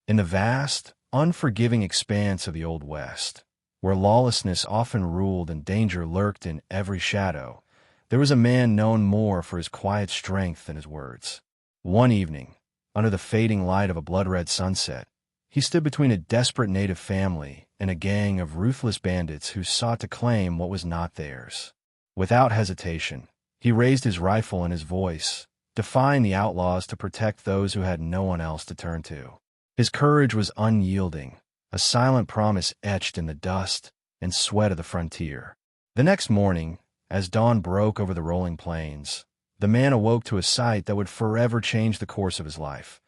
In the vast, unforgiving expanse of the Old West, where lawlessness often ruled and danger lurked in every shadow, there was a man known more for his quiet strength than his words. One evening, under the fading light of a blood-red sunset, he stood between a desperate native family and a gang of ruthless bandits who sought to claim what was not theirs. Without hesitation, he raised his rifle and his voice, defying the outlaws to protect those who had no one else to turn to. His courage was unyielding, a silent promise etched in the dust and sweat of the frontier. The next morning, as dawn broke over the rolling plains, the man awoke to a sight that would forever change the course of his life.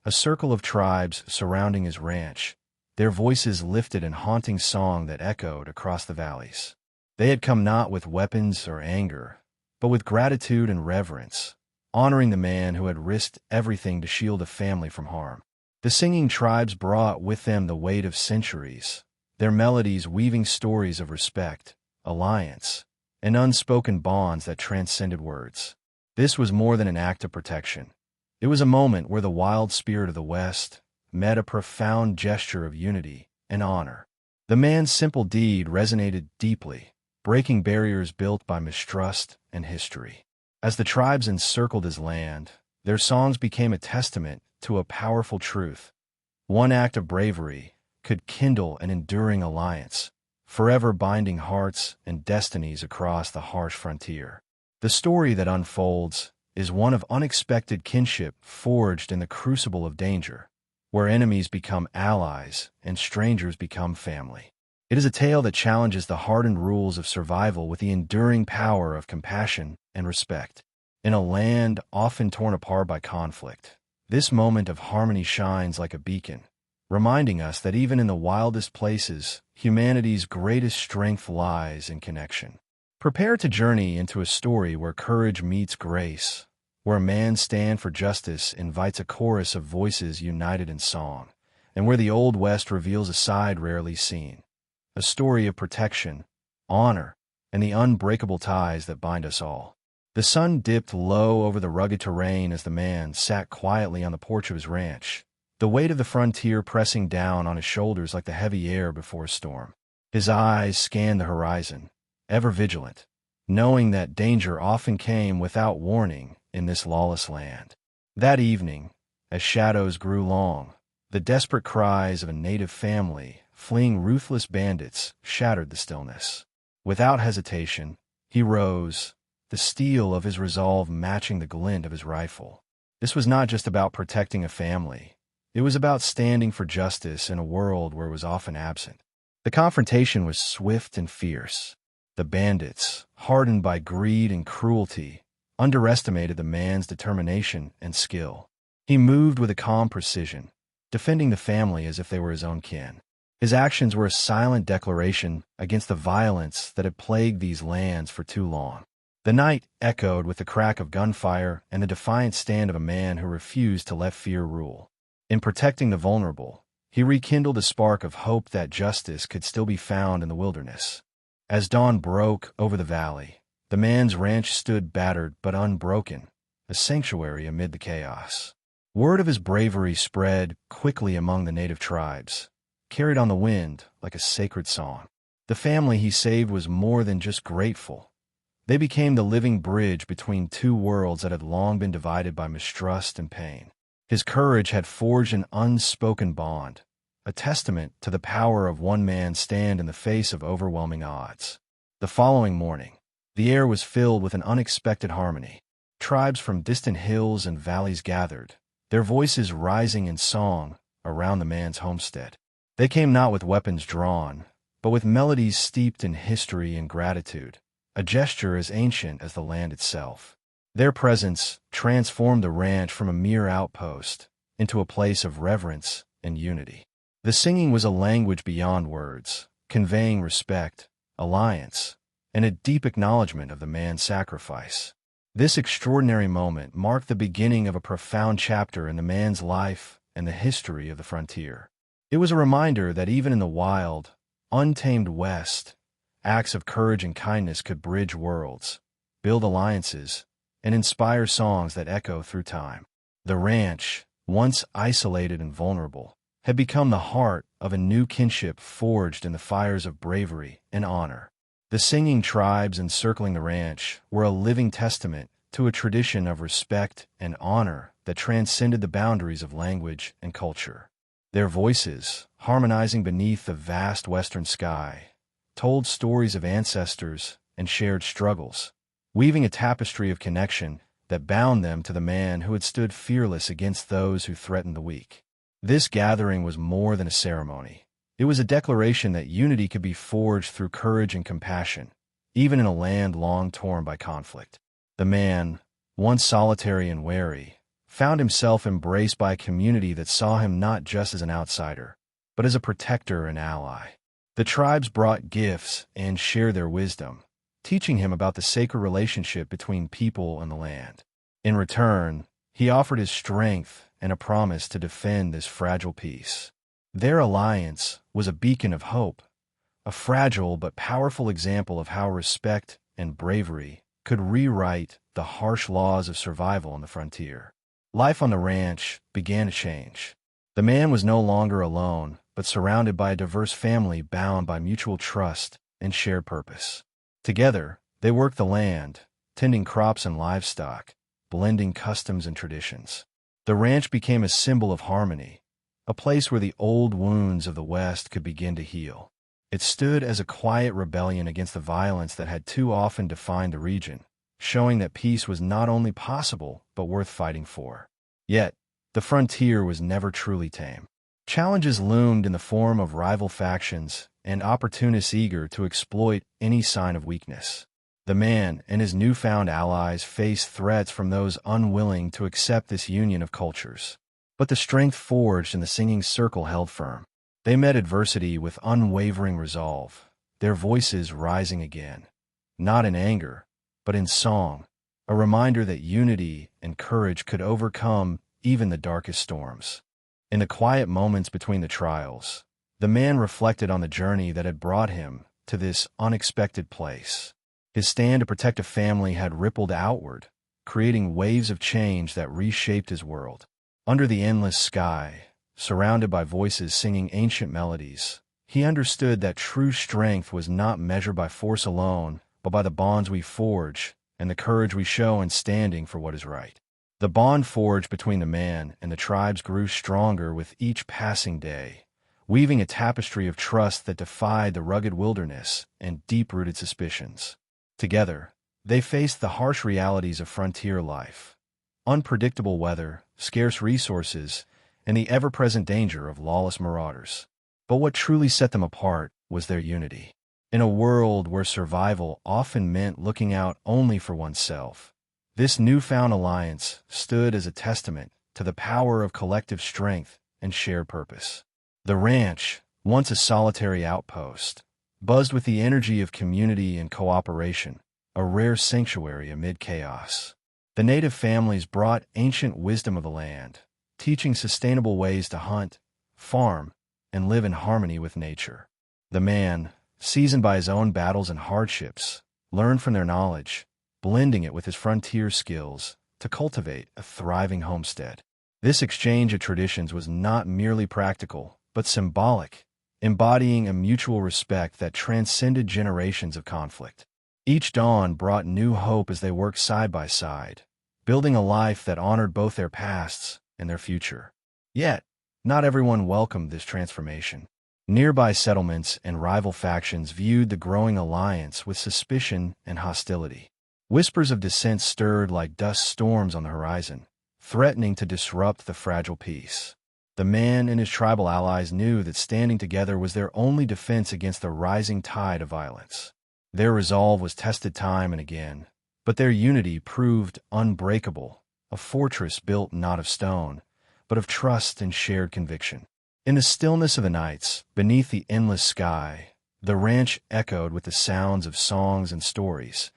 A circle of tribes surrounding his ranch, their voices lifted in haunting song that echoed across the valleys. They had come not with weapons or anger, but with gratitude and reverence, honoring the man who had risked everything to shield a family from harm. The singing tribes brought with them the weight of centuries, their melodies weaving stories of respect, alliance, and unspoken bonds that transcended words. This was more than an act of protection. It was a moment where the wild spirit of the West met a profound gesture of unity and honor. The man's simple deed resonated deeply, breaking barriers built by mistrust and history. As the tribes encircled his land, their songs became a testament to a powerful truth. One act of bravery could kindle an enduring alliance, forever binding hearts and destinies across the harsh frontier. The story that unfolds is one of unexpected kinship forged in the crucible of danger, where enemies become allies and strangers become family. It is a tale that challenges the hardened rules of survival with the enduring power of compassion and respect. In a land often torn apart by conflict, this moment of harmony shines like a beacon, reminding us that even in the wildest places, humanity's greatest strength lies in connection. Prepare to journey into a story where courage meets grace, where a man's stand for justice invites a chorus of voices united in song, and where the Old West reveals a side rarely seen. A story of protection, honor, and the unbreakable ties that bind us all. The sun dipped low over the rugged terrain as the man sat quietly on the porch of his ranch, the weight of the frontier pressing down on his shoulders like the heavy air before a storm. His eyes scanned the horizon, ever vigilant, knowing that danger often came without warning in this lawless land. That evening, as shadows grew long, the desperate cries of a native family fleeing ruthless bandits shattered the stillness. Without hesitation, he rose, the steel of his resolve matching the glint of his rifle. This was not just about protecting a family. It was about standing for justice in a world where it was often absent. The confrontation was swift and fierce. The bandits, hardened by greed and cruelty, underestimated the man's determination and skill. He moved with a calm precision, defending the family as if they were his own kin. His actions were a silent declaration against the violence that had plagued these lands for too long. The night echoed with the crack of gunfire and the defiant stand of a man who refused to let fear rule. In protecting the vulnerable, he rekindled a spark of hope that justice could still be found in the wilderness. As dawn broke over the valley, the man's ranch stood battered but unbroken, a sanctuary amid the chaos. Word of his bravery spread quickly among the native tribes, carried on the wind like a sacred song. The family he saved was more than just grateful. They became the living bridge between two worlds that had long been divided by mistrust and pain. His courage had forged an unspoken bond, a testament to the power of one man's stand in the face of overwhelming odds. The following morning, the air was filled with an unexpected harmony. Tribes from distant hills and valleys gathered, their voices rising in song around the man's homestead. They came not with weapons drawn, but with melodies steeped in history and gratitude, a gesture as ancient as the land itself. Their presence transformed the ranch from a mere outpost into a place of reverence and unity. The singing was a language beyond words, conveying respect, alliance, and a deep acknowledgement of the man's sacrifice. This extraordinary moment marked the beginning of a profound chapter in the man's life and the history of the frontier. It was a reminder that even in the wild, untamed West, acts of courage and kindness could bridge worlds, build alliances, and inspire songs that echo through time. The ranch, once isolated and vulnerable, had become the heart of a new kinship forged in the fires of bravery and honor. The singing tribes encircling the ranch were a living testament to a tradition of respect and honor that transcended the boundaries of language and culture. Their voices, harmonizing beneath the vast western sky, told stories of ancestors and shared struggles, weaving a tapestry of connection that bound them to the man who had stood fearless against those who threatened the weak. This gathering was more than a ceremony. It was a declaration that unity could be forged through courage and compassion, even in a land long torn by conflict. The man, once solitary and wary, found himself embraced by a community that saw him not just as an outsider, but as a protector and ally. The tribes brought gifts and shared their wisdom, teaching him about the sacred relationship between people and the land. In return, he offered his strength and a promise to defend this fragile peace. Their alliance was a beacon of hope, a fragile but powerful example of how respect and bravery could rewrite the harsh laws of survival on the frontier. Life on the ranch began to change. The man was no longer alone, but surrounded by a diverse family bound by mutual trust and shared purpose. Together, they worked the land, tending crops and livestock, blending customs and traditions. The ranch became a symbol of harmony, a place where the old wounds of the West could begin to heal. It stood as a quiet rebellion against the violence that had too often defined the region, showing that peace was not only possible, but worth fighting for. Yet, the frontier was never truly tame. Challenges loomed in the form of rival factions and opportunists eager to exploit any sign of weakness. The man and his newfound allies faced threats from those unwilling to accept this union of cultures. But the strength forged in the singing circle held firm. They met adversity with unwavering resolve, their voices rising again, not in anger, but in song, a reminder that unity and courage could overcome even the darkest storms. In the quiet moments between the trials, the man reflected on the journey that had brought him to this unexpected place. His stand to protect a family had rippled outward, creating waves of change that reshaped his world. Under the endless sky, surrounded by voices singing ancient melodies, he understood that true strength was not measured by force alone, but by the bonds we forge and the courage we show in standing for what is right. The bond forged between the man and the tribes grew stronger with each passing day, weaving a tapestry of trust that defied the rugged wilderness and deep-rooted suspicions. Together, they faced the harsh realities of frontier life, unpredictable weather, scarce resources, and the ever-present danger of lawless marauders. But what truly set them apart was their unity. In a world where survival often meant looking out only for oneself, this newfound alliance stood as a testament to the power of collective strength and shared purpose. The ranch, once a solitary outpost, buzzed with the energy of community and cooperation, a rare sanctuary amid chaos. The native families brought ancient wisdom of the land, teaching sustainable ways to hunt, farm, and live in harmony with nature. The man, seasoned by his own battles and hardships, learned from their knowledge, blending it with his frontier skills to cultivate a thriving homestead. This exchange of traditions was not merely practical, but symbolic, embodying a mutual respect that transcended generations of conflict. Each dawn brought new hope as they worked side by side, building a life that honored both their pasts and their future. Yet, not everyone welcomed this transformation. Nearby settlements and rival factions viewed the growing alliance with suspicion and hostility. Whispers of dissent stirred like dust storms on the horizon, threatening to disrupt the fragile peace. The man and his tribal allies knew that standing together was their only defense against the rising tide of violence. Their resolve was tested time and again, but their unity proved unbreakable, a fortress built not of stone, but of trust and shared conviction. In the stillness of the nights, beneath the endless sky, the ranch echoed with the sounds of songs and stories.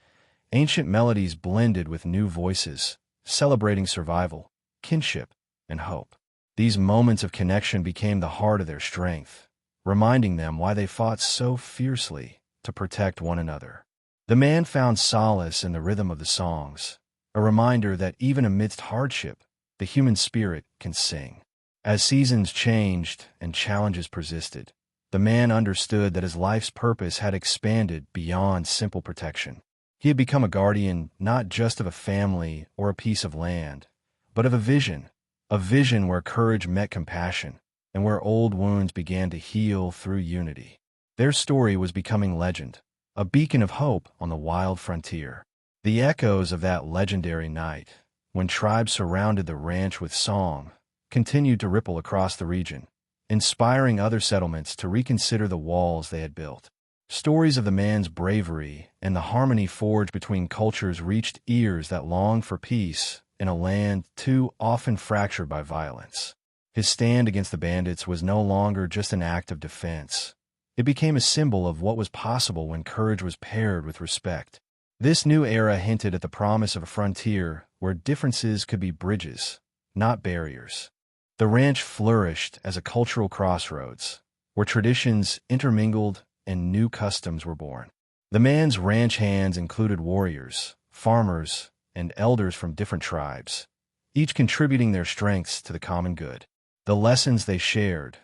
Ancient melodies blended with new voices, celebrating survival, kinship, and hope. These moments of connection became the heart of their strength, reminding them why they fought so fiercely to protect one another. The man found solace in the rhythm of the songs, a reminder that even amidst hardship, the human spirit can sing. As seasons changed and challenges persisted, the man understood that his life's purpose had expanded beyond simple protection. He had become a guardian not just of a family or a piece of land, but of a vision where courage met compassion and where old wounds began to heal through unity. Their story was becoming legend, a beacon of hope on the wild frontier. The echoes of that legendary night, when tribes surrounded the ranch with song, continued to ripple across the region, inspiring other settlements to reconsider the walls they had built. Stories of the man's bravery and the harmony forged between cultures reached ears that longed for peace in a land too often fractured by violence. His stand against the bandits was no longer just an act of defense. It became a symbol of what was possible when courage was paired with respect. This new era hinted at the promise of a frontier where differences could be bridges, not barriers. The ranch flourished as a cultural crossroads, where traditions intermingled and new customs were born. The man's ranch hands included warriors, farmers, and elders from different tribes, each contributing their strengths to the common good. The lessons they shared,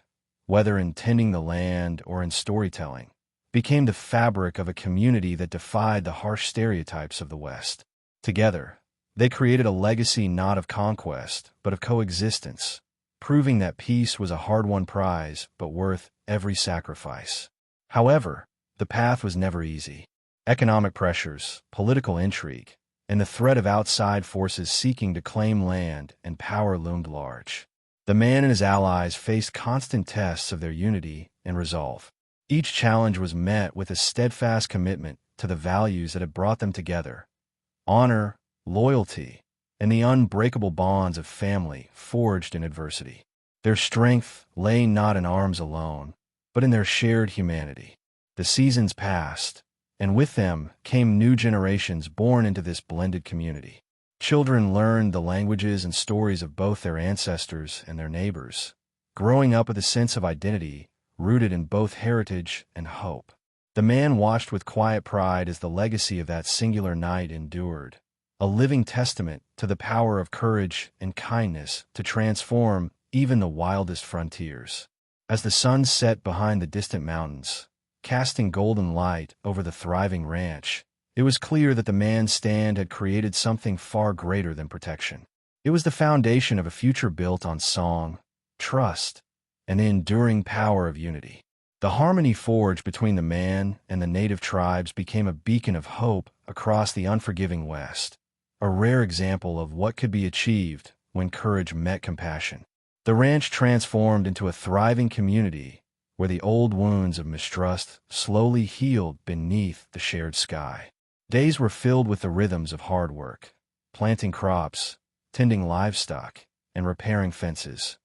whether in tending the land or in storytelling, became the fabric of a community that defied the harsh stereotypes of the West. Together, they created a legacy not of conquest, but of coexistence, proving that peace was a hard-won prize but worth every sacrifice. However, the path was never easy. Economic pressures, political intrigue, and the threat of outside forces seeking to claim land and power loomed large. The man and his allies faced constant tests of their unity and resolve. Each challenge was met with a steadfast commitment to the values that had brought them together: honor, loyalty, and the unbreakable bonds of family forged in adversity. Their strength lay not in arms alone, but in their shared humanity. The seasons passed, and with them came new generations born into this blended community. Children learned the languages and stories of both their ancestors and their neighbors, growing up with a sense of identity rooted in both heritage and hope. The man watched with quiet pride as the legacy of that singular night endured, a living testament to the power of courage and kindness to transform even the wildest frontiers. As the sun set behind the distant mountains, casting golden light over the thriving ranch, it was clear that the man's stand had created something far greater than protection. It was the foundation of a future built on song, trust, and the enduring power of unity. The harmony forged between the man and the native tribes became a beacon of hope across the unforgiving West, a rare example of what could be achieved when courage met compassion. The ranch transformed into a thriving community where the old wounds of mistrust slowly healed beneath the shared sky. Days were filled with the rhythms of hard work, planting crops, tending livestock, and repairing fences,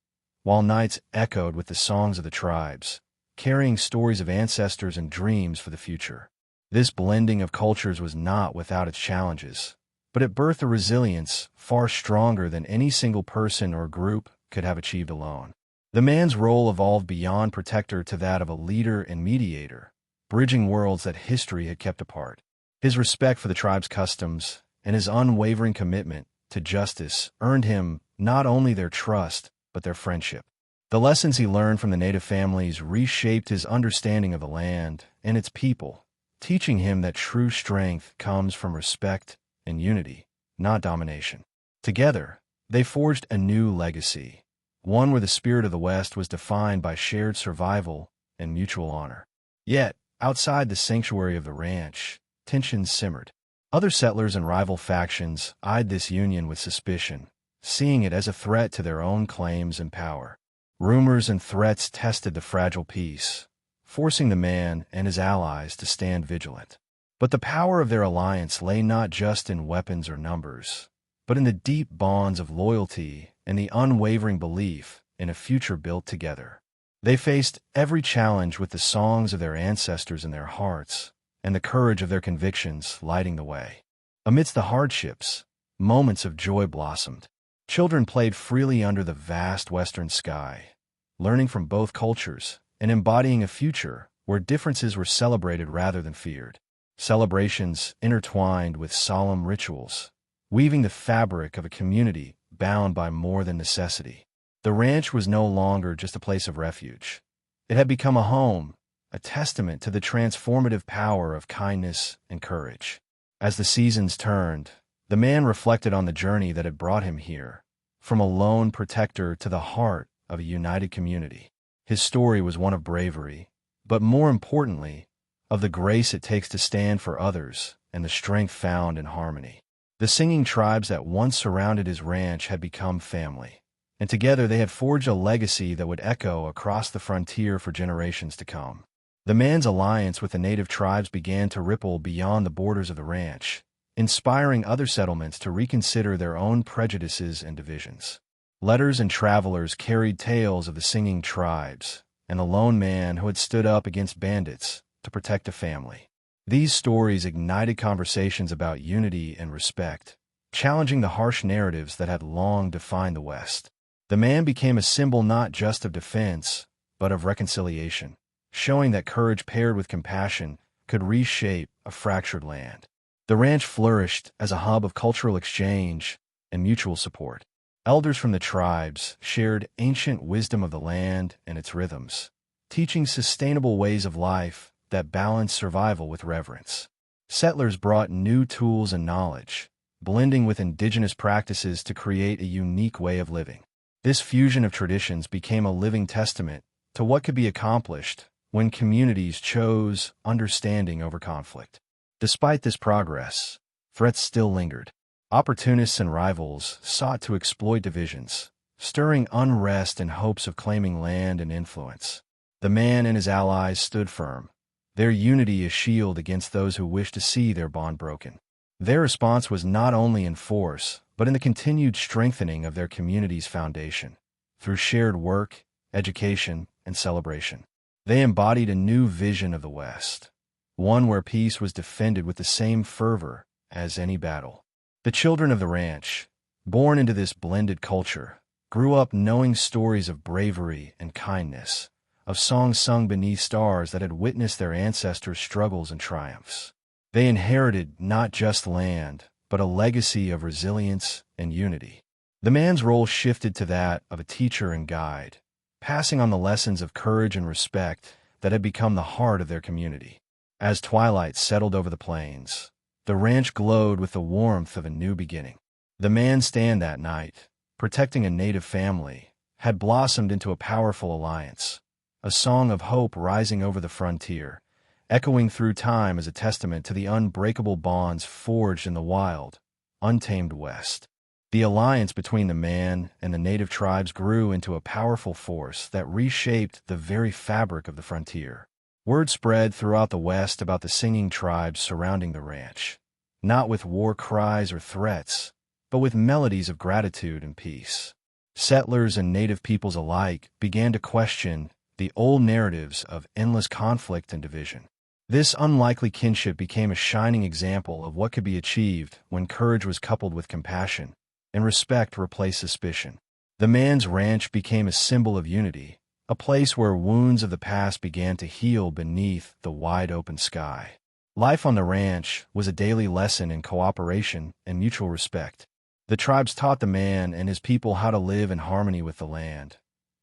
while nights echoed with the songs of the tribes, carrying stories of ancestors and dreams for the future. This blending of cultures was not without its challenges, but it birthed a resilience far stronger than any single person or group could have achieved alone. The man's role evolved beyond protector to that of a leader and mediator, bridging worlds that history had kept apart. His respect for the tribe's customs and his unwavering commitment to justice earned him not only their trust, but their friendship. The lessons he learned from the native families reshaped his understanding of the land and its people, teaching him that true strength comes from respect and unity, not domination. Together, they forged a new legacy, one where the spirit of the West was defined by shared survival and mutual honor. Yet, outside the sanctuary of the ranch, tensions simmered. Other settlers and rival factions eyed this union with suspicion, seeing it as a threat to their own claims and power. Rumors and threats tested the fragile peace, forcing the man and his allies to stand vigilant. But the power of their alliance lay not just in weapons or numbers, but in the deep bonds of loyalty and the unwavering belief in a future built together. They faced every challenge with the songs of their ancestors in their hearts, and the courage of their convictions lighting the way. Amidst the hardships, moments of joy blossomed. Children played freely under the vast western sky, learning from both cultures and embodying a future where differences were celebrated rather than feared. Celebrations intertwined with solemn rituals, weaving the fabric of a community bound by more than necessity. The ranch was no longer just a place of refuge. It had become a home, a testament to the transformative power of kindness and courage. As the seasons turned, the man reflected on the journey that had brought him here, from a lone protector to the heart of a united community. His story was one of bravery, but more importantly, of the grace it takes to stand for others and the strength found in harmony. The singing tribes that once surrounded his ranch had become family, and together they had forged a legacy that would echo across the frontier for generations to come. The man's alliance with the native tribes began to ripple beyond the borders of the ranch, inspiring other settlements to reconsider their own prejudices and divisions. Letters and travelers carried tales of the singing tribes and the lone man who had stood up against bandits to protect a family. These stories ignited conversations about unity and respect, challenging the harsh narratives that had long defined the West. The man became a symbol not just of defense, but of reconciliation, showing that courage paired with compassion could reshape a fractured land. The ranch flourished as a hub of cultural exchange and mutual support. Elders from the tribes shared ancient wisdom of the land and its rhythms, teaching sustainable ways of life that balanced survival with reverence. Settlers brought new tools and knowledge, blending with indigenous practices to create a unique way of living. This fusion of traditions became a living testament to what could be accomplished when communities chose understanding over conflict. Despite this progress, threats still lingered. Opportunists and rivals sought to exploit divisions, stirring unrest in hopes of claiming land and influence. The man and his allies stood firm, their unity a shield against those who wished to see their bond broken. Their response was not only in force, but in the continued strengthening of their community's foundation. Through shared work, education, and celebration, they embodied a new vision of the West, one where peace was defended with the same fervor as any battle. The children of the ranch, born into this blended culture, grew up knowing stories of bravery and kindness, of songs sung beneath stars that had witnessed their ancestors' struggles and triumphs. They inherited not just land, but a legacy of resilience and unity. The man's role shifted to that of a teacher and guide, passing on the lessons of courage and respect that had become the heart of their community. As twilight settled over the plains, the ranch glowed with the warmth of a new beginning. The man's stand that night, protecting a native family, had blossomed into a powerful alliance, a song of hope rising over the frontier, echoing through time as a testament to the unbreakable bonds forged in the wild, untamed West. The alliance between the man and the native tribes grew into a powerful force that reshaped the very fabric of the frontier. Word spread throughout the West about the singing tribes surrounding the ranch, not with war cries or threats, but with melodies of gratitude and peace. Settlers and native peoples alike began to question the old narratives of endless conflict and division. This unlikely kinship became a shining example of what could be achieved when courage was coupled with compassion, and respect replaced suspicion. The man's ranch became a symbol of unity, a place where wounds of the past began to heal beneath the wide-open sky. Life on the ranch was a daily lesson in cooperation and mutual respect. The tribes taught the man and his people how to live in harmony with the land,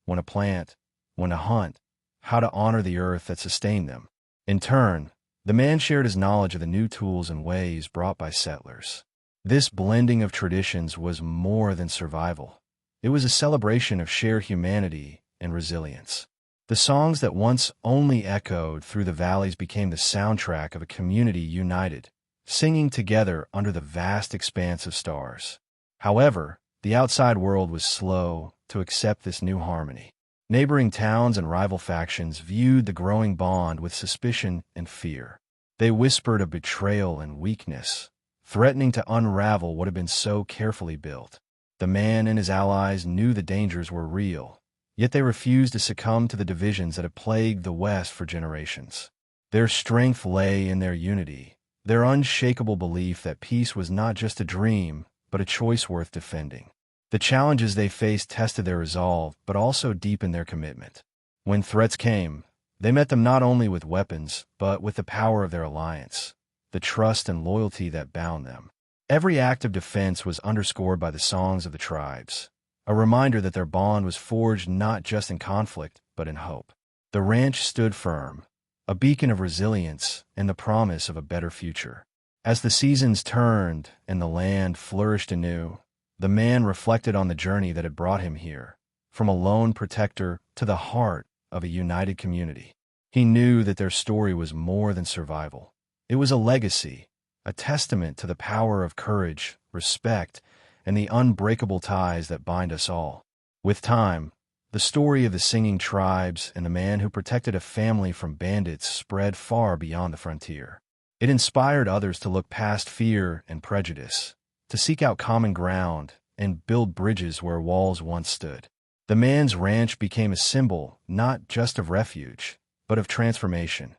when to plant, when to hunt, how to honor the earth that sustained them. In turn, the man shared his knowledge of the new tools and ways brought by settlers. This blending of traditions was more than survival. It was a celebration of shared humanity and resilience. The songs that once only echoed through the valleys became the soundtrack of a community united, singing together under the vast expanse of stars. However, the outside world was slow to accept this new harmony. Neighboring towns and rival factions viewed the growing bond with suspicion and fear. They whispered of betrayal and weakness, threatening to unravel what had been so carefully built. The man and his allies knew the dangers were real, yet they refused to succumb to the divisions that had plagued the West for generations. Their strength lay in their unity, their unshakable belief that peace was not just a dream, but a choice worth defending. The challenges they faced tested their resolve, but also deepened their commitment. When threats came, they met them not only with weapons, but with the power of their alliance, the trust and loyalty that bound them. Every act of defense was underscored by the songs of the tribes, a reminder that their bond was forged not just in conflict, but in hope. The ranch stood firm, a beacon of resilience and the promise of a better future. As the seasons turned and the land flourished anew, the man reflected on the journey that had brought him here, from a lone protector to the heart of a united community. He knew that their story was more than survival. It was a legacy, a testament to the power of courage, respect, and the unbreakable ties that bind us all. With time, the story of the singing tribes and the man who protected a family from bandits spread far beyond the frontier. It inspired others to look past fear and prejudice, to seek out common ground and build bridges where walls once stood. The man's ranch became a symbol not just of refuge, but of transformation,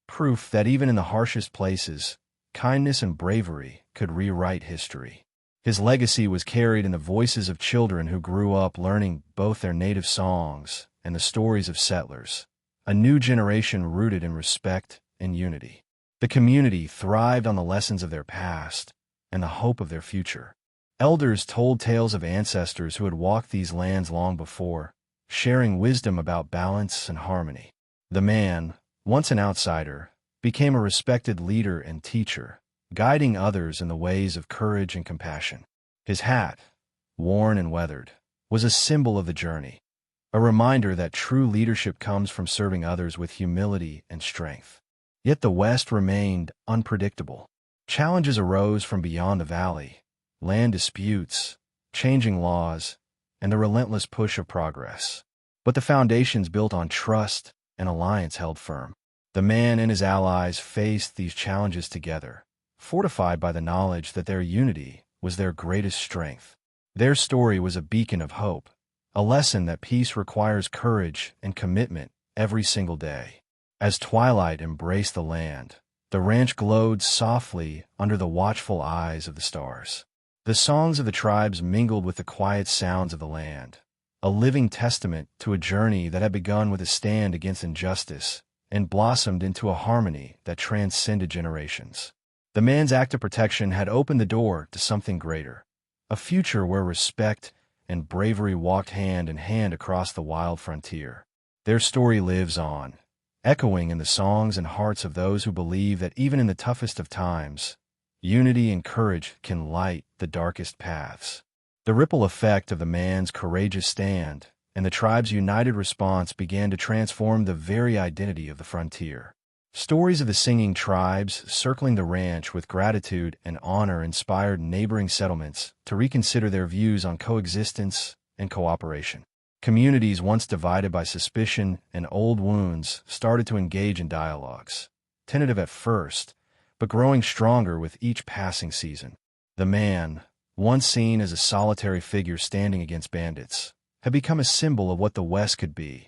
proof that even in the harshest places, kindness and bravery could rewrite history. His legacy was carried in the voices of children who grew up learning both their native songs and the stories of settlers, a new generation rooted in respect and unity. The community thrived on the lessons of their past and the hope of their future. Elders told tales of ancestors who had walked these lands long before, sharing wisdom about balance and harmony. The man, once an outsider, became a respected leader and teacher, guiding others in the ways of courage and compassion. His hat, worn and weathered, was a symbol of the journey, a reminder that true leadership comes from serving others with humility and strength. Yet the West remained unpredictable. Challenges arose from beyond the valley, land disputes, changing laws, and the relentless push of progress. But the foundations built on trust and alliance held firm. The man and his allies faced these challenges together, fortified by the knowledge that their unity was their greatest strength. Their story was a beacon of hope, a lesson that peace requires courage and commitment every single day. As twilight embraced the land, the ranch glowed softly under the watchful eyes of the stars. The songs of the tribes mingled with the quiet sounds of the land, a living testament to a journey that had begun with a stand against injustice and blossomed into a harmony that transcended generations. The man's act of protection had opened the door to something greater, a future where respect and bravery walked hand in hand across the wild frontier. Their story lives on, echoing in the songs and hearts of those who believe that even in the toughest of times, unity and courage can light the darkest paths. The ripple effect of the man's courageous stand and the tribe's united response began to transform the very identity of the frontier. Stories of the singing tribes circling the ranch with gratitude and honor inspired neighboring settlements to reconsider their views on coexistence and cooperation. Communities once divided by suspicion and old wounds started to engage in dialogues, tentative at first, but growing stronger with each passing season. The man, once seen as a solitary figure standing against bandits, had become a symbol of what the West could be,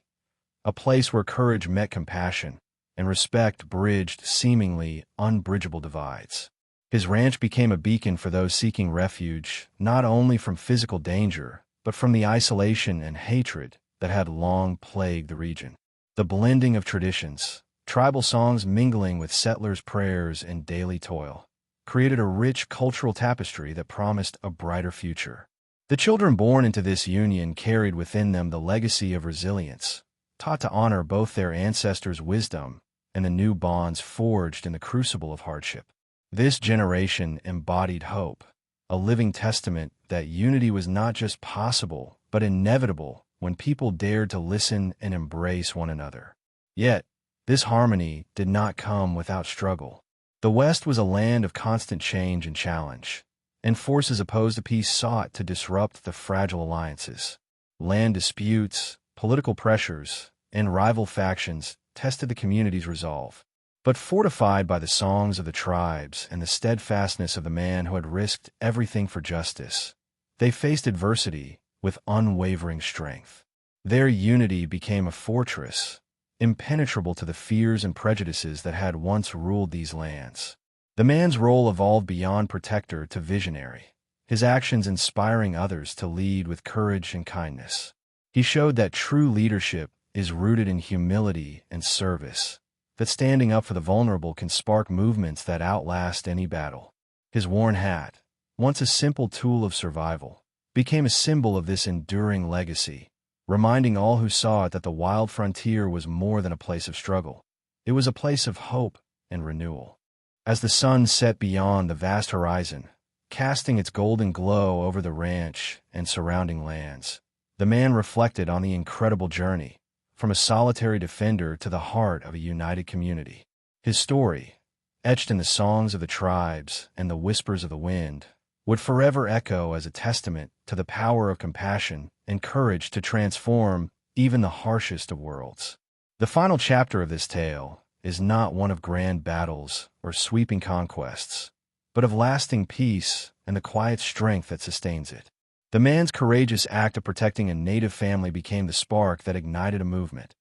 a place where courage met compassion and respect bridged seemingly unbridgeable divides. His ranch became a beacon for those seeking refuge, not only from physical danger, but from the isolation and hatred that had long plagued the region. The blending of traditions, tribal songs mingling with settlers' prayers and daily toil, created a rich cultural tapestry that promised a brighter future. The children born into this union carried within them the legacy of resilience, taught to honor both their ancestors' wisdom and the new bonds forged in the crucible of hardship. This generation embodied hope, a living testament that unity was not just possible, but inevitable when people dared to listen and embrace one another. Yet, this harmony did not come without struggle. The West was a land of constant change and challenge, and forces opposed to peace sought to disrupt the fragile alliances. Land disputes, political pressures, and rival factions tested the community's resolve. But fortified by the songs of the tribes and the steadfastness of the man who had risked everything for justice, they faced adversity with unwavering strength. Their unity became a fortress, impenetrable to the fears and prejudices that had once ruled these lands. The man's role evolved beyond protector to visionary, his actions inspiring others to lead with courage and kindness. He showed that true leadership is rooted in humility and service, that standing up for the vulnerable can spark movements that outlast any battle. His worn hat, once a simple tool of survival, became a symbol of this enduring legacy, reminding all who saw it that the wild frontier was more than a place of struggle. It was a place of hope and renewal. As the sun set beyond the vast horizon, casting its golden glow over the ranch and surrounding lands, the man reflected on the incredible journey, from a solitary defender to the heart of a united community. His story, etched in the songs of the tribes and the whispers of the wind, would forever echo as a testament to the power of compassion and courage to transform even the harshest of worlds. The final chapter of this tale is not one of grand battles or sweeping conquests, but of lasting peace and the quiet strength that sustains it. The man's courageous act of protecting a native family became the spark that ignited a movement,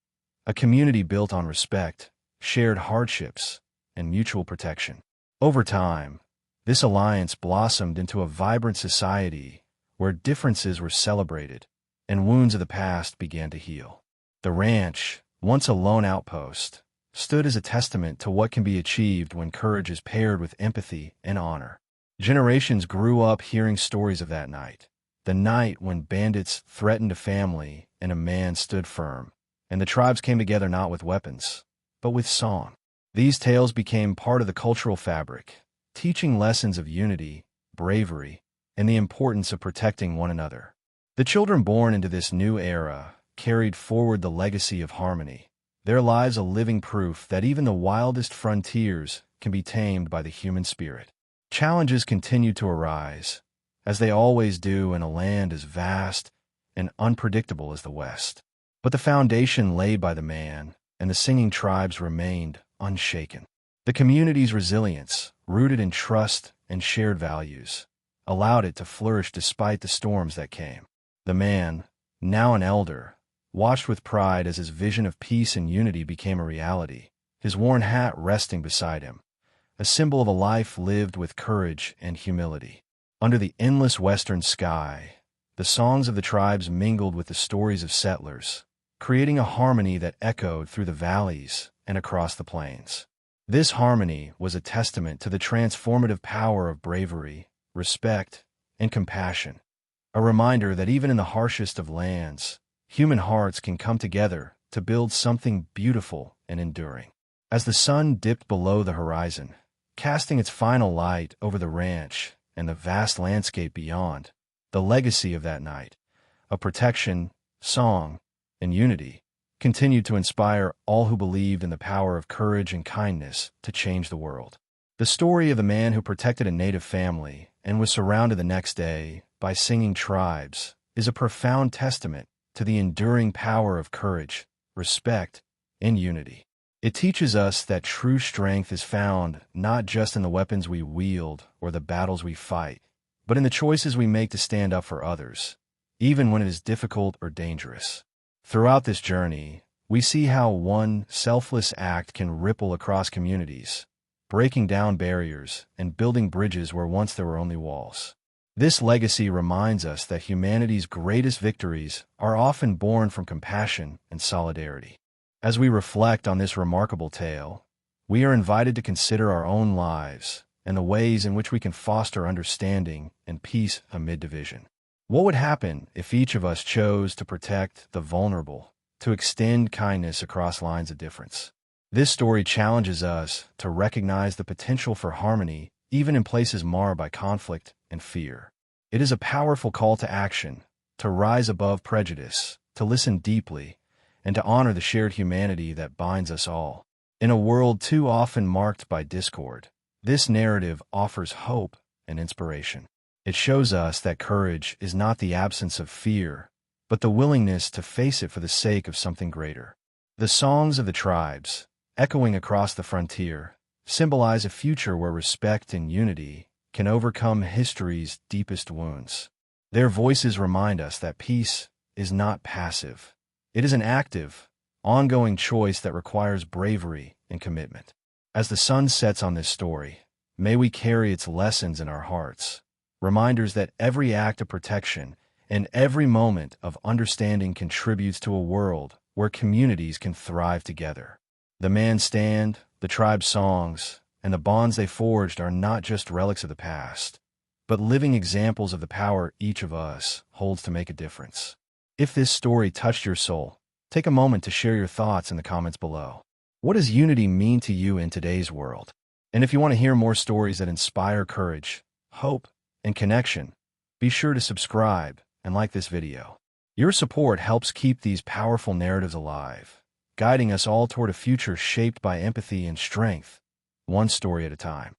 a community built on respect, shared hardships, and mutual protection. Over time, this alliance blossomed into a vibrant society where differences were celebrated and wounds of the past began to heal. The ranch, once a lone outpost, stood as a testament to what can be achieved when courage is paired with empathy and honor. Generations grew up hearing stories of that night, the night when bandits threatened a family and a man stood firm, and the tribes came together not with weapons, but with song. These tales became part of the cultural fabric, teaching lessons of unity, bravery, and the importance of protecting one another. The children born into this new era carried forward the legacy of harmony, their lives a living proof that even the wildest frontiers can be tamed by the human spirit. Challenges continued to arise, as they always do in a land as vast and unpredictable as the West. But the foundation laid by the man and the singing tribes remained unshaken. The community's resilience, rooted in trust and shared values, allowed it to flourish despite the storms that came. The man, now an elder, watched with pride as his vision of peace and unity became a reality, his worn hat resting beside him, a symbol of a life lived with courage and humility. Under the endless western sky, the songs of the tribes mingled with the stories of settlers, creating a harmony that echoed through the valleys and across the plains. This harmony was a testament to the transformative power of bravery, respect, and compassion, a reminder that even in the harshest of lands, human hearts can come together to build something beautiful and enduring. As the sun dipped below the horizon, casting its final light over the ranch and the vast landscape beyond, the legacy of that night, of protection, song, and unity, continued to inspire all who believed in the power of courage and kindness to change the world. The story of the man who protected a native family and was surrounded the next day by singing tribes is a profound testament to the enduring power of courage, respect, and unity. It teaches us that true strength is found not just in the weapons we wield or the battles we fight, but in the choices we make to stand up for others, even when it is difficult or dangerous. Throughout this journey, we see how one selfless act can ripple across communities, breaking down barriers and building bridges where once there were only walls. This legacy reminds us that humanity's greatest victories are often born from compassion and solidarity. As we reflect on this remarkable tale, we are invited to consider our own lives and the ways in which we can foster understanding and peace amid division. What would happen if each of us chose to protect the vulnerable, to extend kindness across lines of difference? This story challenges us to recognize the potential for harmony even in places marred by conflict and fear. It is a powerful call to action, to rise above prejudice, to listen deeply, and to honor the shared humanity that binds us all. In a world too often marked by discord, this narrative offers hope and inspiration. It shows us that courage is not the absence of fear, but the willingness to face it for the sake of something greater. The songs of the tribes, echoing across the frontier, symbolize a future where respect and unity can overcome history's deepest wounds. Their voices remind us that peace is not passive. It is an active, ongoing choice that requires bravery and commitment. As the sun sets on this story, may we carry its lessons in our hearts, reminders that every act of protection and every moment of understanding contributes to a world where communities can thrive together. The man's stand, the tribe's songs, and the bonds they forged are not just relics of the past, but but living examples of the power each of us holds to make a difference. If this story touched your soul, take a moment to share your thoughts in the comments below. What does unity mean to you in today's world? And if you want to hear more stories that inspire courage, hope, and connection, be sure to subscribe and like this video. Your support helps keep these powerful narratives alive, guiding us all toward a future shaped by empathy and strength, one story at a time.